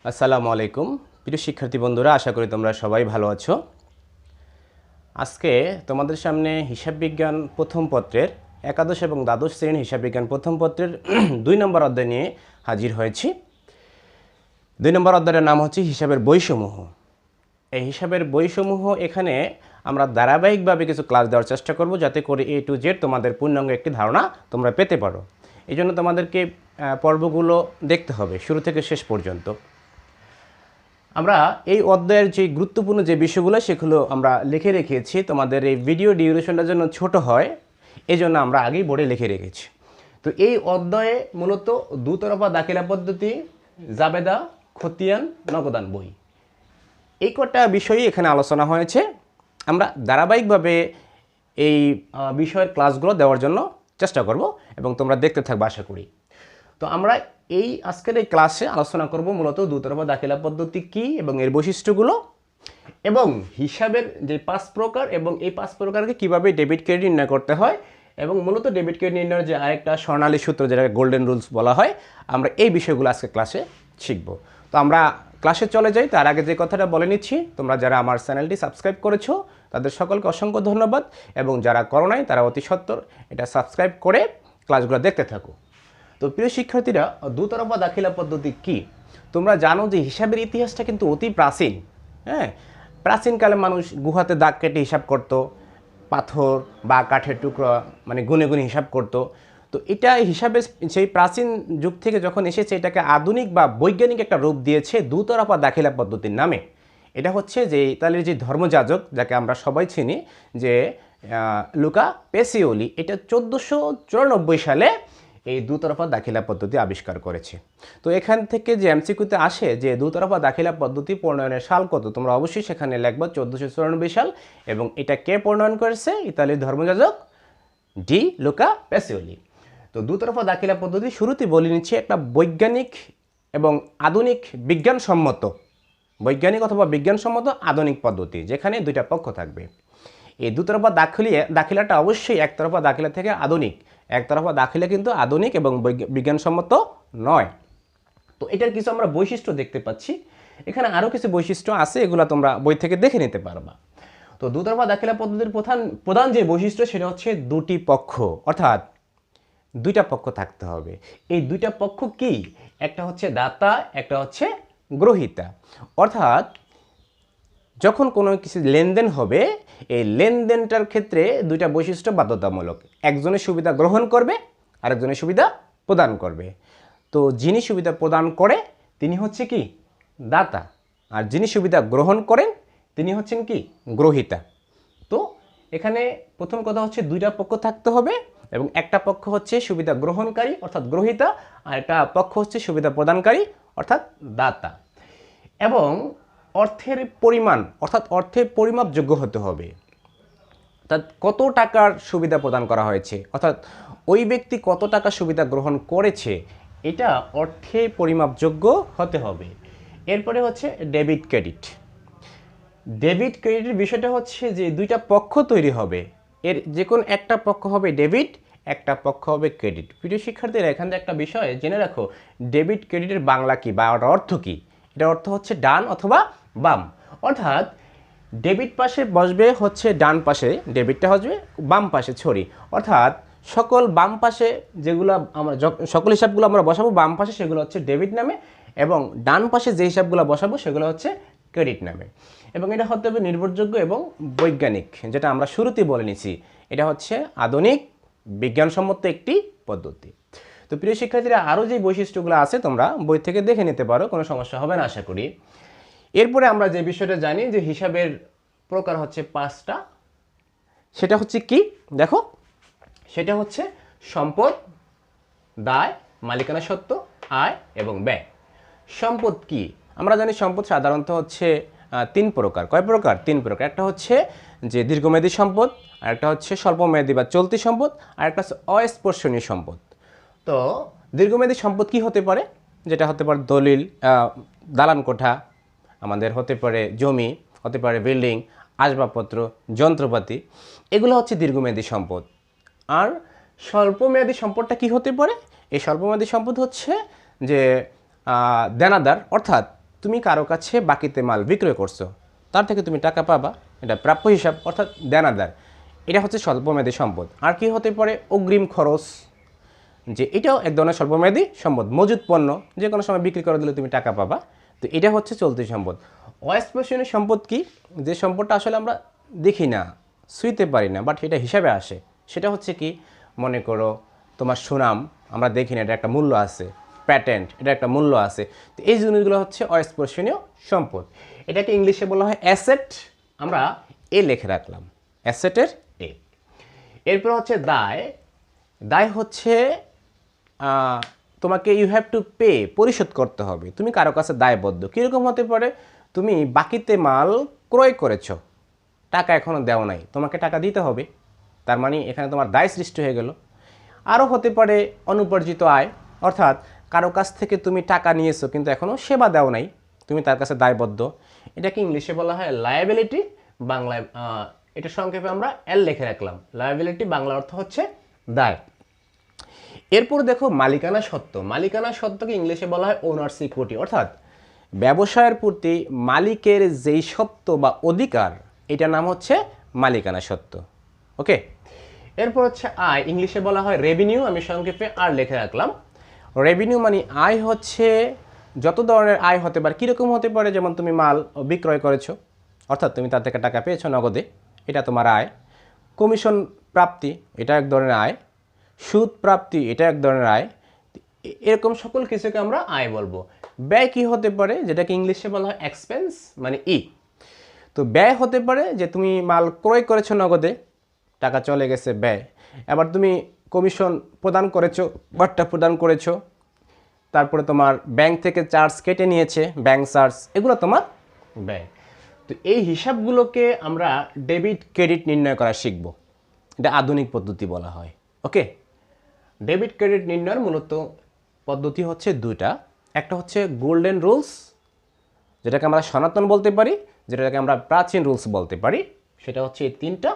আসসালামু আলাইকুম প্রিয় শিক্ষার্থী বন্ধুরা, আশা করি তোমরা সবাই ভালো আছো। আজকে তোমাদের সামনে হিসাব বিজ্ঞান প্রথম পত্রের একাদশ এবং দ্বাদশ শ্রেণীর হিসাব বিজ্ঞান প্রথম পত্রের 2 নম্বর অধ্যায় নিয়ে হাজির হয়েছি। 2 নম্বর অধ্যায়ের নাম হচ্ছে হিসাবের বইসমূহ। এই হিসাবের বইসমূহ এখানে আমরা ধারাবাহিকভাবে কিছু ক্লাস দেওয়ার চেষ্টা করব, যাতে করে A to Z তোমাদের পূর্ণাঙ্গ একটি ধারণা তোমরা পেতে পারো। এই জন্য তোমাদেরকে পর্বগুলো দেখতে হবে শুরু থেকে শেষ পর্যন্ত। আমরা এই অধ্যায়ের যে গুরুত্বপূর্ণ যে বিষয়গুলো সেগুলো আমরা লিখে রেখেছি। তোমাদের এই ভিডিও ডিউরেশনটা যেন ছোট হয় এই জন্য আমরা আগেই বোর্ডে লিখে রেখেছি। তো এই অধ্যায়ে মূলত দুতরফা দাখিলা পদ্ধতি, জাবেদা, খতিয়ান, নগদান বই, এই কটা বিষয়ই এখানে আলোচনা হয়েছে। আমরা ধারাবাহিকভাবে এই বিষয়ের ক্লাসগুলো দেওয়ার জন্য চেষ্টা করব এবং তোমরা দেখতে থাকবে আশা করি। তো আমরা এই আজকের এই ক্লাসে আলোচনা করব মূলত দুতরফা দাখিলা পদ্ধতি কী এবং এর বৈশিষ্ট্যগুলো, এবং হিসাবের যে 5 প্রকার এবং এই 5 প্রকারকে কীভাবে ডেবিট ক্রেডিট নির্ণয় করতে হয়, এবং মূলত ডেবিট ক্রেডিট নির্ণয়ের যে আরেকটা স্বর্ণালী সূত্র, যেটাকে গোল্ডেন রুলস বলা হয়, আমরা এই বিষয়গুলো আজকে ক্লাসে শিখব। তো আমরা ক্লাসে চলে যাই। তার আগে যে কথাটা বলে নিচ্ছি, তোমরা যারা আমার চ্যানেলটি সাবস্ক্রাইব করেছো তাদের সকলকে অসংখ্য ধন্যবাদ, এবং যারা করো নাই তারা অতি সত্বর এটা সাবস্ক্রাইব করে ক্লাসগুলো দেখতে থাকো। তো প্রিয় শিক্ষার্থীরা, দুতরফা দাখিলা পদ্ধতি কি? তোমরা জানো যে হিসাবের ইতিহাসটা কিন্তু অতি প্রাচীন। হ্যাঁ, প্রাচীনকালে মানুষ গুহাতে দাগ কেটে হিসাব করত, পাথর বা কাঠের টুকরা মানে গুনে গুনে হিসাব করত। তো এটা হিসাবের সেই প্রাচীন যুগ থেকে যখন এসেছে, এটাকে আধুনিক বা বৈজ্ঞানিক একটা রূপ দিয়েছে দুতরফা দাখিলা পদ্ধতির নামে। এটা হচ্ছে যে ইতালির যে ধর্মযাজক, যাকে আমরা সবাই চিনি, যে লুকা পেসিওলি, এটা 1494 সালে এই দুতরফা দাখিলা পদ্ধতি আবিষ্কার করেছে। তো এখান থেকে যে এমসিকিউতে আসে যে দুতরফা দাখিলা পদ্ধতি প্রণয়নের সাল কত, তোমরা অবশ্যই সেখানে লিখবা 1494 সাল, এবং এটা কে প্রণয়ন করেছে? ইতালির ধর্মযাজক ডি লুকা পেসিওলি। তো দুতরফা দাখিলা পদ্ধতি শুরুতেই বলে নিচ্ছি একটা বৈজ্ঞানিক এবং আধুনিক বিজ্ঞানসম্মত, বৈজ্ঞানিক অথবা বিজ্ঞানসম্মত আধুনিক পদ্ধতি, যেখানে দুইটা পক্ষ থাকবে। এই দুতরফা দাখিলাটা অবশ্যই একতরফা দাখিলা থেকে আধুনিক। একতরফা দাখিলা কিন্তু আধুনিক এবং বিজ্ঞানসম্মত নয়। তো এটার কিছু আমরা বৈশিষ্ট্য দেখতে পাচ্ছি। এখানে আরও কিছু বৈশিষ্ট্য আছে, এগুলো তোমরা বই থেকে দেখে নিতে পারবা। তো দুতরফা দাখিলা পদ্ধতির প্রধান যে বৈশিষ্ট্য সেটা হচ্ছে দুটি পক্ষ, অর্থাৎ দুইটা পক্ষ থাকতে হবে। এই দুইটা পক্ষ কি? একটা হচ্ছে দাতা, একটা হচ্ছে গ্রহীতা। অর্থাৎ যখন কোনো কিছু লেনদেন হবে, এই লেনদেনটার ক্ষেত্রে দুইটা বৈশিষ্ট্য বাধ্যতামূলক। একজনের সুবিধা গ্রহণ করবে, আরেকজনের সুবিধা প্রদান করবে। তো যিনি সুবিধা প্রদান করে তিনি হচ্ছে কি? দাতা। আর যিনি সুবিধা গ্রহণ করেন তিনি হচ্ছেন কি? গ্রহীতা। তো এখানে প্রথম কথা হচ্ছে দুইটা পক্ষ থাকতে হবে, এবং একটা পক্ষ হচ্ছে সুবিধা গ্রহণকারী অর্থাৎ গ্রহীতা, আর একটা পক্ষ হচ্ছে সুবিধা প্রদানকারী অর্থাৎ দাতা। এবং অর্থের পরিমাণ অর্থাৎ অর্থের পরিমাপযোগ্য হতে হবে। অর্থাৎ কত টাকার সুবিধা প্রদান করা হয়েছে, অর্থাৎ ওই ব্যক্তি কত টাকা সুবিধা গ্রহণ করেছে, এটা অর্থে পরিমাপযোগ্য হতে হবে। এরপরে হচ্ছে ডেবিট ক্রেডিট। ডেবিট ক্রেডিটের বিষয়টা হচ্ছে যে দুইটা পক্ষ তৈরি হবে, এর যে কোনো একটা পক্ষ হবে ডেবিট, একটা পক্ষ হবে ক্রেডিট। প্রিয় শিক্ষার্থীরা, এখান থেকে একটা বিষয় জেনে রাখো, ডেবিট ক্রেডিটের বাংলা কি বা অর্থ কি? এটার অর্থ হচ্ছে ডান অথবা বাম। অর্থাৎ ডেবিট পাশে বসবে হচ্ছে ডান পাশে, ডেবিটটা হসবে বাম পাশে ছড়ি। অর্থাৎ সকল বাম পাশে যেগুলো আমরা সকল হিসাবগুলো আমরা বসাবো বাম পাশে, সেগুলো হচ্ছে ডেবিট নামে, এবং ডান পাশে যে হিসাবগুলো বসাবো সেগুলো হচ্ছে ক্রেডিট নামে। এবং এটা হতে হবে নির্ভরযোগ্য এবং বৈজ্ঞানিক, যেটা আমরা শুরুতেই বলে নিছি, এটা হচ্ছে আধুনিক বিজ্ঞানসম্মত একটি পদ্ধতি। তো প্রিয় শিক্ষার্থীরা, আরও যে বৈশিষ্ট্যগুলো আছে তোমরা বই থেকে দেখে নিতে পারো, কোনো সমস্যা হবে না আশা করি। এরপরে আমরা যে বিষয়টা জানি যে হিসাবের প্রকার হচ্ছে 5টা। সেটা হচ্ছে কি? দেখো, সেটা হচ্ছে সম্পদ, দায়, মালিকানা সত্ত্ব, আয় এবং ব্যয়। সম্পদ কি? আমরা জানি সম্পদ সাধারণত হচ্ছে 3 প্রকার। কয় প্রকার? 3 প্রকার। একটা হচ্ছে যে দীর্ঘমেয়াদী সম্পদ, আর একটা হচ্ছে স্বল্পমেয়াদী বা চলতি সম্পদ, আর একটা হচ্ছে অস্পর্শনীয় সম্পদ। তো দীর্ঘমেয়াদী সম্পদ কি হতে পারে? যেটা হতে পারে দলিল, দালান কোঠা, আমাদের হতে পারে জমি, হতে পারে বিল্ডিং, আসবাবপত্র, যন্ত্রপাতি, এগুলো হচ্ছে দীর্ঘমেয়াদী সম্পদ। আর স্বল্পমেয়াদী সম্পদটা কি হতে পারে? এই স্বল্পমেয়াদী সম্পদ হচ্ছে যে দেনাদার, অর্থাৎ তুমি কারো কাছে বাকিতে মাল বিক্রয় করছো, তার থেকে তুমি টাকা পাবা, এটা প্রাপ্য হিসাব অর্থাৎ দেনাদার। এটা হচ্ছে স্বল্পমেয়াদী সম্পদ। আর কি হতে পারে? অগ্রিম খরচ, যে এটাও এক ধরনের স্বল্পমেয়াদী সম্পদ। মজুদ পণ্য যে কোনো সময় বিক্রি করে দিলে তুমি টাকা পাবা, তো এটা হচ্ছে চলতি সম্পদ। অস্পর্শনীয় সম্পদ কি? যে সম্পদটা আসলে আমরা দেখি না, ছুঁইতে পারি না, বাট এটা হিসাবে আসে। সেটা হচ্ছে কি, মনে করো তোমার সুনাম, আমরা দেখি না, এটা একটা মূল্য আছে। প্যাটেন্ট, এটা একটা মূল্য আছে। তো এই জিনিসগুলো হচ্ছে অস্পর্শনীয় সম্পদ। এটাকে ইংলিশে বলা হয় অ্যাসেট। আমরা এ লিখে রাখলাম, অ্যাসেটের এ। এরপর হচ্ছে দায়। দায় হচ্ছে তোমাকে ইউ হ্যাভ টু পে, পরিশোধ করতে হবে। তুমি কারো কাছে দায়বদ্ধ। কীরকম হতে পারে? তুমি বাকিতে মাল ক্রয় করেছ, টাকা এখনও দেওয়া নাই, তোমাকে টাকা দিতে হবে, তার মানে এখানে তোমার দায় সৃষ্টি হয়ে গেল। আরও হতে পারে অনুপার্জিত আয়, অর্থাৎ কারো কাছ থেকে তুমি টাকা নিয়েছো কিন্তু এখনও সেবা দেও নাই, তুমি তার কাছে দায়বদ্ধ। এটাকে ইংলিশে বলা হয় লায়াবিলিটি, বাংলায় এটা সংক্ষেপে আমরা এল লিখে রাখলাম। লায়াবিলিটি বাংলা অর্থ হচ্ছে দায়। এরপর দেখো মালিকানা সত্ত্ব। মালিকানা সত্ত্বকে ইংলিশে বলা হয় ওনার্স ইকুইটি, অর্থাৎ ব্যবসায়ের প্রতি মালিকের যেই সত্ত্ব বা অধিকার, এটার নাম হচ্ছে মালিকানা সত্ত্ব। ওকে। এরপর হচ্ছে আয়, ইংলিশে বলা হয় রেভিনিউ, আমি সংক্ষেপে আর লিখে রাখলাম। রেভিনিউ মানে আয় হচ্ছে যত ধরনের আয় হতে পারে। কীরকম হতে পারে? যেমন তুমি মাল বিক্রয় করেছো, অর্থাৎ তুমি তার থেকে টাকা পেয়েছো নগদে, এটা তোমার আয়। কমিশন প্রাপ্তি, এটা এক ধরনের আয়। সুদ প্রাপ্তি, এটা এক ধরনের আয়। এরকম সকল কিছুকে আমরা আয় বলবো। ব্যয় কি হতে পারে? যেটাকে ইংলিশে বলা হয় এক্সপেন্স, মানে ই। তো ব্যয় হতে পারে যে তুমি মাল ক্রয় করেছো নগদে, টাকা চলে গেছে, ব্যয়। এবার তুমি কমিশন প্রদান করেছো, বাট্টা প্রদান করেছো, তারপরে তোমার ব্যাংক থেকে চার্জ কেটে নিয়েছে, ব্যাংক চার্জ, এগুলো তোমার ব্যয়। তো এই হিসাবগুলোকে আমরা ডেবিট ক্রেডিট নির্ণয় করা শিখব। এটা আধুনিক পদ্ধতি বলা হয়। ওকে। ডেবিট ক্রেডিট নির্ণয়ের মূলত পদ্ধতি হচ্ছে দুইটা। একটা হচ্ছে গোল্ডেন রুলস, যেটাকে আমরা সনাতন বলতে পারি, যেটাকে আমরা প্রাচীন রুলস বলতে পারি, সেটা হচ্ছে এই তিনটা।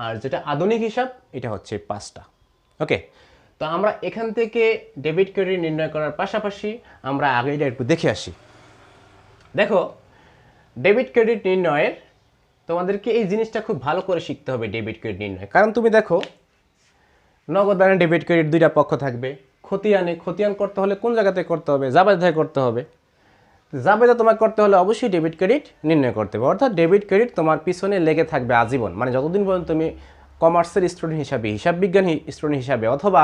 আর যেটা আধুনিক হিসাব, এটা হচ্ছে পাঁচটা। ওকে। তো আমরা এখান থেকে ডেবিট ক্রেডিট নির্ণয় করার পাশাপাশি আমরা আগে এটা একটু দেখে আসি। দেখো, ডেবিট ক্রেডিট নির্ণয়ের তোমাদেরকে এই জিনিসটা খুব ভালো করে শিখতে হবে, ডেবিট ক্রেডিট নির্ণয়। কারণ তুমি দেখো, নগদানে ডেবিট ক্রেডিট দুইটা পক্ষ থাকবে। খতিয়ান করতে হলে কোন জায়গাতে করতে হবে? জাবেদায় করতে হবে। জাবেদা তোমাকে করতে হলে অবশ্যই ডেবিট ক্রেডিট নির্ণয় করতে হবে। অর্থাৎ ডেবিট ক্রেডিট তোমার পিছনে লেগে থাকবে আজীবন, মানে যতদিন পর্যন্ত তুমি কমার্সের স্টুডেন্ট হিসাবে, হিসাব বিজ্ঞান স্টুডেন্ট হিসাবে, অথবা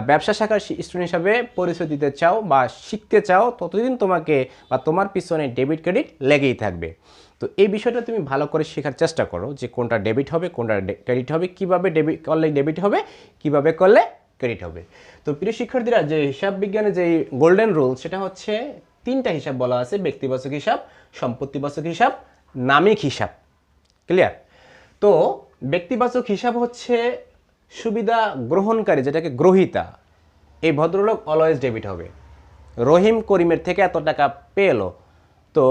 ব্যবসা শাখার স্টুডেন্ট হিসাবে পরিচয় দিতে চাও বা শিখতে চাও, ততদিন তোমাকে বা তোমার পিছনে ডেবিট ক্রেডিট লেগেই থাকবে। তো এই বিষয়টা তুমি ভালো করে শেখার চেষ্টা করো, যে কোনটা ডেবিট হবে, কোনটা ক্রেডিট হবে, কীভাবে ডেবিট করলে ডেবিট হবে, কীভাবে করলে ক্রেডিট হবে। তো প্রিয় শিক্ষার্থীরা, যে হিসাব বিজ্ঞানে যে গোল্ডেন রুল, সেটা হচ্ছে তিনটা হিসাব বলা আছে: ব্যক্তিবাচক হিসাব, সম্পত্তিবাচক হিসাব, নামিক হিসাব। ক্লিয়ার? তো ব্যক্তিবাচক হিসাব হচ্ছে সুবিধা গ্রহণকারী, যেটাকে গ্রহীতা, এই ভদ্রলোক অলওয়েজ ডেবিট হবে। রহিম করিমের থেকে এত টাকা পেলো, তো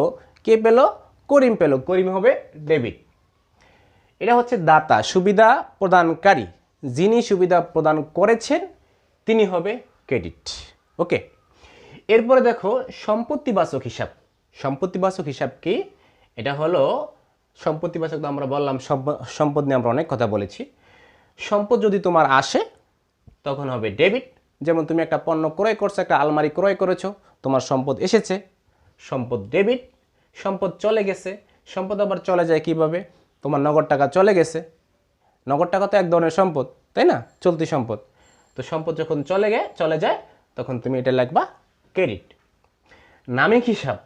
কে পেলো? করিম পেলো, করিম হবে ডেবিট। এটা হচ্ছে দাতা, সুবিধা প্রদানকারী, যিনি সুবিধা প্রদান করেছেন তিনি হবে ক্রেডিট। ওকে। এরপরে দেখো সম্পত্তিবাচক হিসাব। সম্পত্তিবাচক হিসাব কি? এটা হলো সম্পত্তিবাচক, তো আমরা বললাম সম্পদ নিয়ে আমরা অনেক কথা বলেছি। সম্পদ যদি তোমার আসে তখন হবে ডেবিট। যেমন তুমি একটা পণ্য ক্রয় করছো, একটা আলমারি ক্রয় করেছো, তোমার সম্পদ এসেছে, সম্পদ ডেবিট। সম্পদ চলে গেছে, সম্পদ আবার চলে যায় কিভাবে? তোমার নগদ টাকা চলে গেছে, নগদ টাকা তো এক ধরনের সম্পদ, তাই না? চলতি সম্পদ। তো সম্পদ যখন চলে যায় তখন তুমি এটা লিখবা ক্রেডিট। নামিক হিসাব,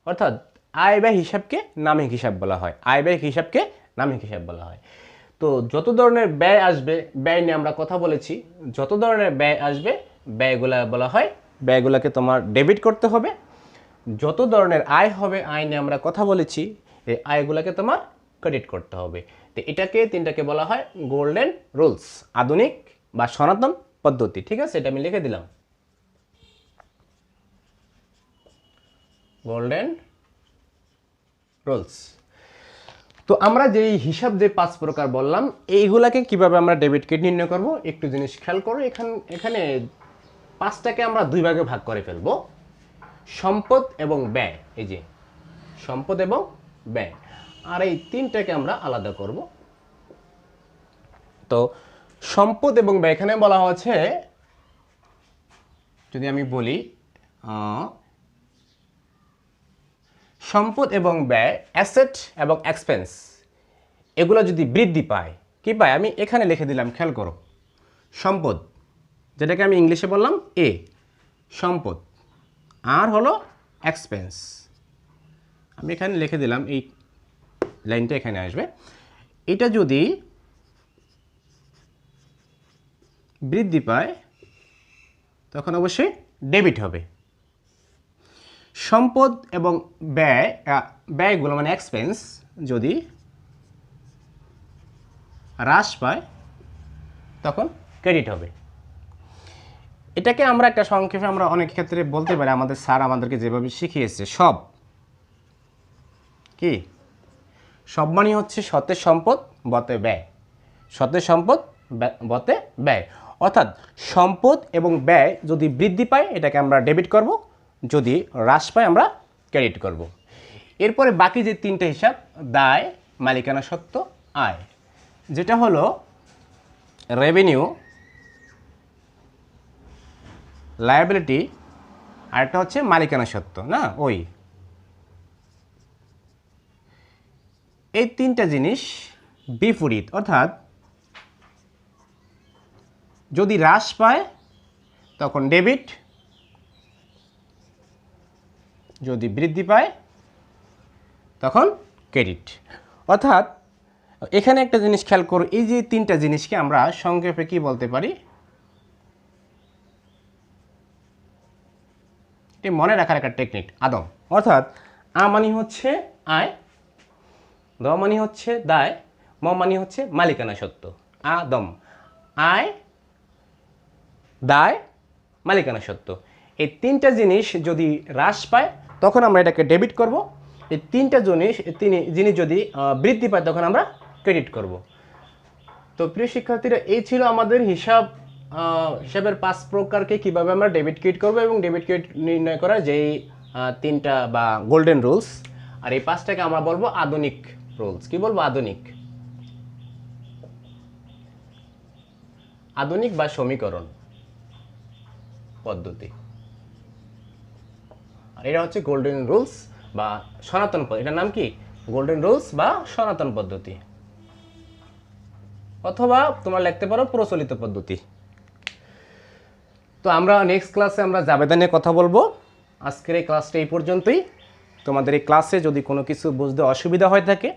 অর্থাৎ আয় ব্যয় হিসাবকে নামিক হিসাব বলা হয়। আয় ব্যয় হিসাবকে নামিক হিসাব বলা হয়। তো যত ধরনের ব্যয় আসবে, ব্যয় নিয়ে আমরা কথা বলেছি, যত ধরনের ব্যয় আসবে ব্যয়গুলা বলা হয়, ব্যয়গুলোকে তোমার ডেবিট করতে হবে। যত ধরনের আয় হবে, আয় নিয়ে আমরা কথা বলেছি, এই আয়গুলোকে তোমার ক্রেডিট করতে হবে। তো তিনটাকে বলা হয় গোল্ডেন রুলস, আধুনিক বা সনাতন পদ্ধতি। ঠিক আছে, এটা আমি লিখে দিলাম, গোল্ডেন রুলস। তো আমরা যেই হিসাব যে 5 প্রকার বললাম, এইগুলাকে কিভাবে আমরা ডেবিট ক্রেডিট নির্ণয় করব, একটু জিনিস খেয়াল করো। এখানে 5টাকে আমরা 2 ভাগে ভাগ করে ফেলবো। সম্পদ এবং ব্যয়, এই যে সম্পদ এবং ব্যয়, আর এই তিনটাকে আমরা আলাদা করব। তো সম্পদ এবং ব্যয় এখানে বলা হচ্ছে, যদি আমি বলি সম্পদ এবং ব্যয়, অ্যাসেট এবং এক্সপেন্স, এগুলো যদি বৃদ্ধি পায়, কি পায় আমি এখানে লিখে দিলাম, খেয়াল করো। সম্পদ, যেটাকে আমি ইংলিশে বললাম এ, সম্পদ, আর হলো এক্সপেন্স, আমি এখানে লিখে দিলাম, এই লাইনটা এখানে আসবে। এটা যদি বৃদ্ধি পায় তখন অবশ্যই ডেবিট হবে। সম্পদ এবং ব্যয়, ব্যয়গুলো মানে এক্সপেন্স যদি হ্রাস পায় তখন ক্রেডিট হবে। এটাকে আমরা একটা সংক্ষেপে আমরা অনেক ক্ষেত্রে বলতে পারি, আমাদের স্যার আমাদেরকে যেভাবে শিখিয়েছে, সব কি, সব মানে হচ্ছে সতের সম্পদ বতে ব্যয়, সতের সম্পদ বতে ব্যয়, অর্থাৎ সম্পদ এবং ব্যয় যদি বৃদ্ধি পায় এটাকে আমরা ডেবিট করব, যদি হ্রাস পায় আমরা ক্রেডিট করব। এরপরে বাকি যে তিনটে হিসাব, দায়, মালিকানা সত্ত্ব, আয়, যেটা হলো রেভিনিউ, লায়াবিলিটি, আর একটা হচ্ছে মালিকানা সত্ত্ব, না ওই, এই তিনটা জিনিস বিপরীত, অর্থাৎ যদি হ্রাস পায় তখন ডেবিট, যদি বৃদ্ধি পায় তখন ক্রেডিট। অর্থাৎ এখানে একটা জিনিস খেয়াল করো, এই যে তিনটা জিনিসকে আমরা সংক্ষেপে কি বলতে পারি, এটি মনে রাখার একটা টেকনিক, আদম। অর্থাৎ আ মানে হচ্ছে আয়, দ মানে হচ্ছে দায়, ম মানে হচ্ছে মালিকানা সত্ত্ব, আদম, আয়, দায়, মালিকানা সত্ত্ব। এই তিনটা জিনিস যদি হ্রাস পায় তখন আমরা এটাকে ডেবিট করব, এই তিনটা জিনিস যদি বৃদ্ধি পায় তখন আমরা ক্রেডিট করব। তো প্রিয় শিক্ষার্থীরা, এই ছিল আমাদের হিসাবের 5 প্রকারকে কিভাবে আমরা ডেবিট ক্রেডিট করব এবং ডেবিট ক্রেডিট নির্ণয় করার যেই তিনটা বা গোল্ডেন রুলস, আর এই 5টাকে আমরা বলবো আধুনিক রুলস। কি বলবো? আধুনিক বা সমীকরণ পদ্ধতি। আর এটা হচ্ছে গোল্ডেন রুলস বা সনাতন পদ্ধতি। এটার নাম কি? গোল্ডেন রুলস বা সনাতন পদ্ধতি, অথবা তোমরা লিখতে পারো প্রচলিত পদ্ধতি। তো আমরা নেক্সট ক্লাসে আমরা জাবেদা নিয়ে কথা বলবো। আজকের এই ক্লাসটা এই পর্যন্তই। তোমাদের এই ক্লাসে যদি কোনো কিছু বুঝতে অসুবিধা হয়ে থাকে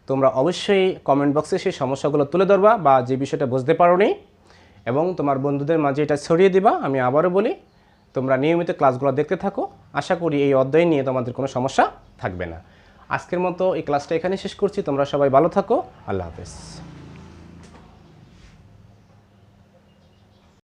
তোমরা অবশ্যই কমেন্ট বক্সে সেই সমস্যাগুলো তুলে ধরবা, বা যে বিষয়টা বুঝতে পারোনি, এবং তোমার বন্ধুদের মাঝে এটা ছড়িয়ে দিবা। আমি আবারও বলি, তোমরা নিয়মিত ক্লাসগুলো দেখতে থাকো। আশা করি এই অধ্যায় নিয়ে তোমাদের কোনো সমস্যা থাকবে না। আজকের মতো এই ক্লাসটা এখানে শেষ করছি। তোমরা সবাই ভালো থাকো। আল্লাহ হাফেজ।